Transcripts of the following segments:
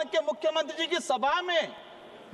के मुख्यमंत्री जी की सभा में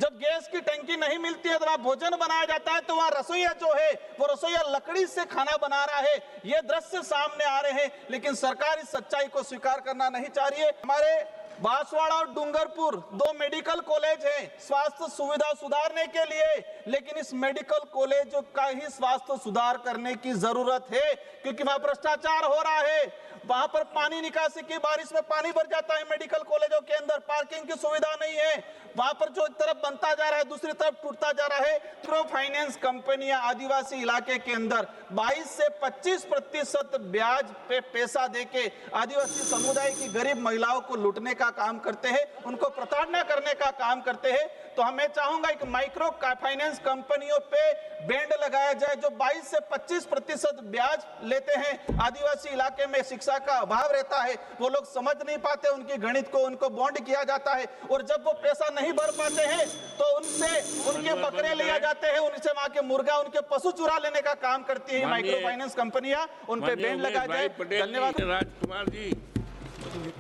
जब गैस की टंकी नहीं मिलती है तो वहां भोजन बनाया जाता है, तो वहां रसोईया जो है वो रसोईया लकड़ी से खाना बना रहा है। ये दृश्य सामने आ रहे हैं, लेकिन सरकार इस सच्चाई को स्वीकार करना नहीं चाह रही है। हमारे बांसवाड़ा और डूंगरपुर दो मेडिकल कॉलेज हैं स्वास्थ्य सुविधा सुधारने के लिए, लेकिन इस मेडिकल कॉलेज का ही स्वास्थ्य सुधार करने की जरूरत है, क्योंकि वहां भ्रष्टाचार हो रहा है। वहां पर पानी निकासी की बारिश में पानी भर जाता है मेडिकल कॉलेजों के अंदर, पार्किंग की सुविधा नहीं है। वहां पर जो एक तरफ बनता जा रहा है दूसरी तरफ टूटता जा रहा है। माइक्रो फाइनेंस कंपनियां आदिवासी इलाके के अंदर 22 से 25% ब्याज पे पैसा देके आदिवासी समुदाय की गरीब महिलाओं को लूटने का काम करते हैं, उनको प्रताड़ना करने का काम करते हैं। तो मैं चाहूंगा कि माइक्रो फाइनेंस कंपनियों पे बैंड लगाया जाए जो 22 से 25% ब्याज लेते हैं। आदिवासी इलाके में शिक्षा का अभाव रहता है, वो लोग समझ नहीं पाते उनकी गणित को, उनको बॉन्ड किया जाता है और जब वो पैसा नहीं भर पाते हैं तो उनसे उनके बकरे लिया जाते हैं, उनसे वहां के मुर्गा, उनके पशु चुरा लेने का काम करती है माइक्रो फाइनेंस कंपनियां। उन पे बैंड लगाया जाए। धन्यवाद। राजकुमार जी,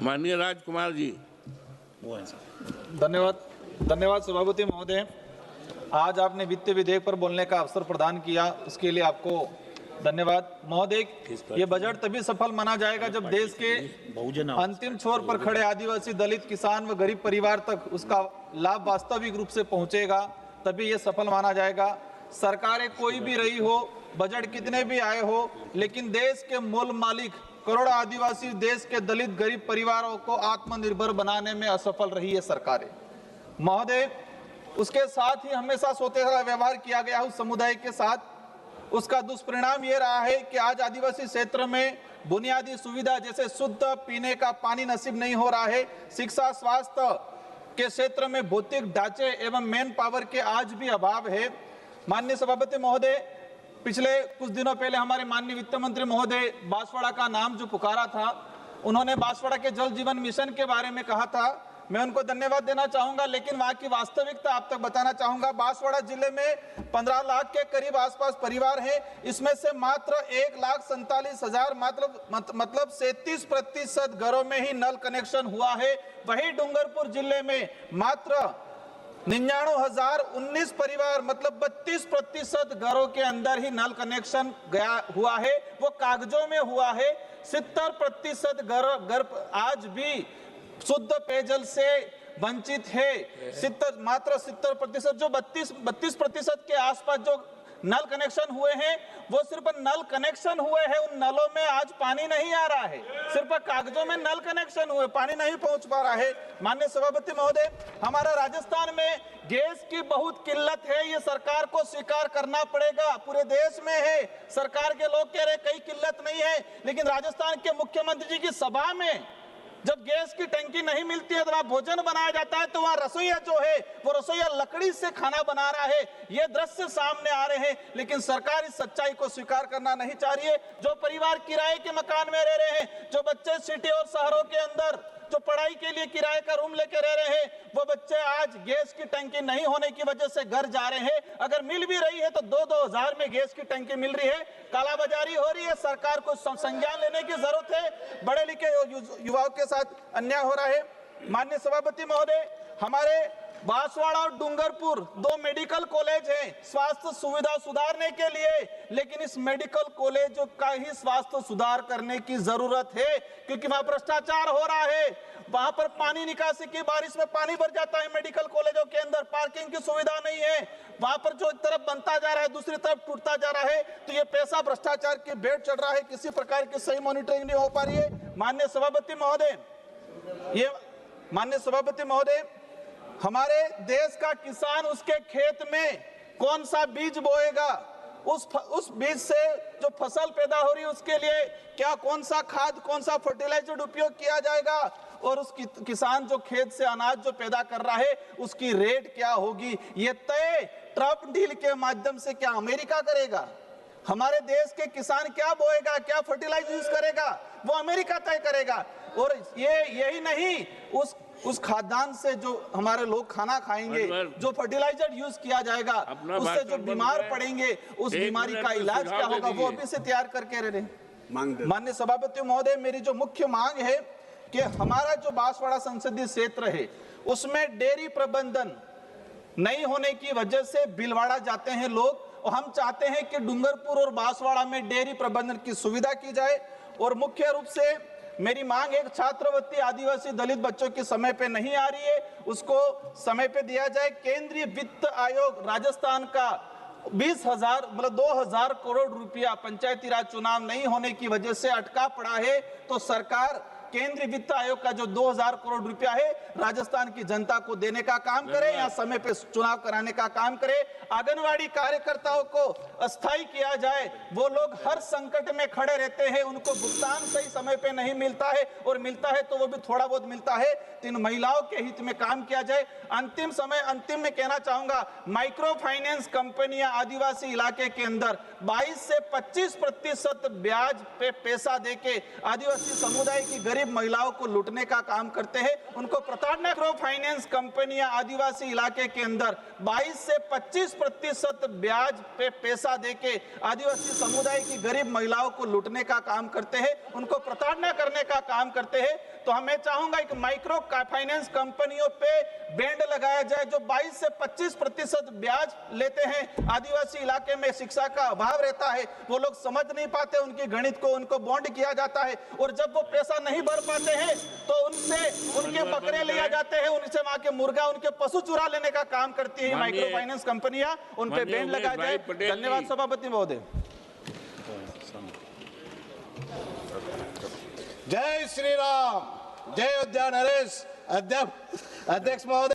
माननीय राजकुमार जी। धन्यवाद। धन्यवाद सभापति महोदय, आज आपने वित्त विधेयक पर बोलने का अवसर प्रदान किया, उसके लिए आपको धन्यवाद। महोदय, ये बजट तभी सफल माना जाएगा जब देश के अंतिम छोर पर खड़े आदिवासी, दलित, किसान व गरीब परिवार तक उसका लाभ वास्तविक रूप से पहुंचेगा, तभी ये सफल माना जाएगा। सरकारें कोई भी रही हो, बजट कितने भी आए हो, लेकिन देश के मूल मालिक करोड़ों आदिवासी, देश के दलित गरीब परिवारों को आत्मनिर्भर बनाने में असफल रही है सरकारें। महोदय, उसके साथ ही हमेशा सोतेहरा व्यवहार किया गया उस समुदाय के साथ। उसका दुष्परिणाम ये रहा है कि आज आदिवासी क्षेत्र में बुनियादी सुविधा जैसे शुद्ध पीने का पानी नसीब नहीं हो रहा है। शिक्षा, स्वास्थ्य के क्षेत्र में भौतिक ढांचे एवं मैन पावर के आज भी अभाव है। माननीय सभापति महोदय, पिछले कुछ दिनों पहले हमारे माननीय वित्त मंत्री महोदय बांसवाड़ा का नाम जो पुकारा था, उन्होंने बांसवाड़ा के जल जीवन मिशन के बारे में कहा था। मैं उनको धन्यवाद देना चाहूंगा, लेकिन वहां की वास्तविकता आप तक बताना चाहूंगा। बांसवाड़ा जिले में 15 लाख के करीब आसपास परिवार हैं, इसमें से मात्र 1,47,000 मतलब 37% घरों में ही नल कनेक्शन हुआ है। वहीं डूंगरपुर जिले में मात्र 99,019 परिवार मतलब 32% घरों के अंदर ही नल कनेक्शन गया हुआ है, वो कागजों में हुआ है। 70% घर आज भी शुद्ध पेयजल से वंचित है। मात्र 70%, जो 32% के आसपास जो नल कनेक्शन हुए हैं, वो सिर्फ नल कनेक्शन हुए हैं, उन नलों में आज पानी नहीं आ रहा है, सिर्फ कागजों में नल कनेक्शन हुए, पानी नहीं पहुंच पा रहा है। माननीय सभापति महोदय, हमारा राजस्थान में गैस की बहुत किल्लत है, ये सरकार को स्वीकार करना पड़ेगा। पूरे देश में है, सरकार के लोग कह रहे कहीं किल्लत नहीं है, लेकिन राजस्थान के मुख्यमंत्री जी की सभा में जब गैस की टंकी नहीं मिलती है तो वहां भोजन बनाया जाता है, तो वहां रसोईया जो है वो रसोईया लकड़ी से खाना बना रहा है। ये दृश्य सामने आ रहे हैं, लेकिन सरकार इस सच्चाई को स्वीकार करना नहीं चाह रही है। जो परिवार किराए के मकान में रह रहे हैं, जो बच्चे सिटी और शहरों के अंदर जो पढ़ाई के लिए किराए का रूम लेके रह रहे हैं, वो बच्चे आज गैस की टंकी नहीं होने की वजह से घर जा रहे हैं। अगर मिल भी रही है तो 2-2 हजार में गैस की टंकी मिल रही है, कालाबाजारी हो रही है। सरकार को संज्ञान लेने की जरूरत है, पढ़े लिखे युवाओं के साथ अन्याय हो रहा है। माननीय सभापति महोदय, हमारे बांसवाड़ा और डूंगरपुर दो मेडिकल कॉलेज हैं स्वास्थ्य सुविधा सुधारने के लिए, लेकिन इस मेडिकल कॉलेज का ही स्वास्थ्य सुधार करने की जरूरत है, क्योंकि वहां भ्रष्टाचार हो रहा है। वहां पर पानी निकासी की बारिश में पानी भर जाता है मेडिकल कॉलेजों के अंदर, पार्किंग की सुविधा नहीं है। वहां पर जो एक तरफ बनता जा रहा है दूसरी तरफ टूटता जा रहा है, तो ये पैसा भ्रष्टाचार की भेंट चढ़ रहा है, किसी प्रकार की सही मॉनिटरिंग नहीं हो पा रही है। माननीय सभापति महोदय, हमारे देश का किसान उसके खेत में कौन सा बीज बोएगा, उस बीज से जो फसल पैदा हो रही है उसके लिए क्या कौन सा खाद, कौन सा फर्टिलाइजर उपयोग किया जाएगा, और उस किसान जो खेत से अनाज जो पैदा कर रहा है उसकी रेट क्या होगी, ये तय ट्रम्प डील के माध्यम से क्या अमेरिका करेगा? हमारे देश के किसान क्या बोएगा, क्या फर्टिलाइजर यूज करेगा, वो अमेरिका तय करेगा। और यही नहीं, उस खाद्यान्न से जो हमारे लोग खाना खाएंगे, जो फर्टिलाइजर यूज किया जाएगा, उससे जो बीमार पड़ेंगे उस बीमारी का इलाज क्या होगा, वो अभी से तैयार करके रहे। माननीय सभापति महोदय, मेरी जो मुख्य मांग है कि हमारा जो बांसवाड़ा संसदीय क्षेत्र है उसमें डेयरी प्रबंधन नहीं होने की वजह से भीलवाड़ा जाते हैं लोग, और हम चाहते हैं कि डूंगरपुर और बांसवाड़ा में डेयरी प्रबंधन की सुविधा की जाए। और मुख्य रूप से मेरी मांग एक छात्रवृत्ति आदिवासी दलित बच्चों की समय पे नहीं आ रही है, उसको समय पे दिया जाए। केंद्रीय वित्त आयोग राजस्थान का 20,000 मतलब 2,000 करोड़ रुपया पंचायती राज चुनाव नहीं होने की वजह से अटका पड़ा है, तो सरकार केंद्रीय वित्त आयोग का जो 2,000 करोड़ रुपया है राजस्थान की जनता को देने का काम करे, या समय पे चुनाव कराने का काम करे। आंगनवाड़ी कार्यकर्ताओं को अस्थायी किया जाए, वो लोग हर संकट में खड़े रहते हैं, उनको भुगतान सही समय पे नहीं मिलता है, और मिलता है तो वो भी थोड़ा बहुत मिलता है। तो इन महिलाओं के हित में काम किया जाए। अंतिम में कहना चाहूंगा, माइक्रो फाइनेंस कंपनियां आदिवासी इलाके के अंदर 22 से 25% ब्याज पे पैसा देके आदिवासी समुदाय की गरीब महिलाओं को लूटने का काम करते हैं, उनको प्रताड़ना। माइक्रो फाइनेंस कंपनियां आदिवासी इलाके के अंदर 22 से 25% ब्याज पे पैसा देके आदिवासी समुदाय की गरीब महिलाओं को लूटने का काम करते हैं, उनको प्रताड़ना करने का काम करते हैं। तो मैं चाहूंगा एक माइक्रो फाइनेंस कंपनियों पे बैंड लगाया जाए जो 22 से 25% ब्याज लेते हैं। आदिवासी इलाके में शिक्षा का अभाव रहता है, वो लोग समझ नहीं पाते उनकी गणित को, उनको बॉन्ड किया जाता है, और जब वो पैसा नहीं भर पाते हैं तो उनसे उनके बकरे लिया जाते हैं, उनसे वहां के मुर्गा, उनके पशु चुरा लेने का काम करती है माइक्रो फाइनेंस कंपनियां, उन पे बैंड लगाया जाए। धन्यवाद सभापति महोदय। जय श्री राम, जय उद्यान नरेश। अध्यक्ष महोदय।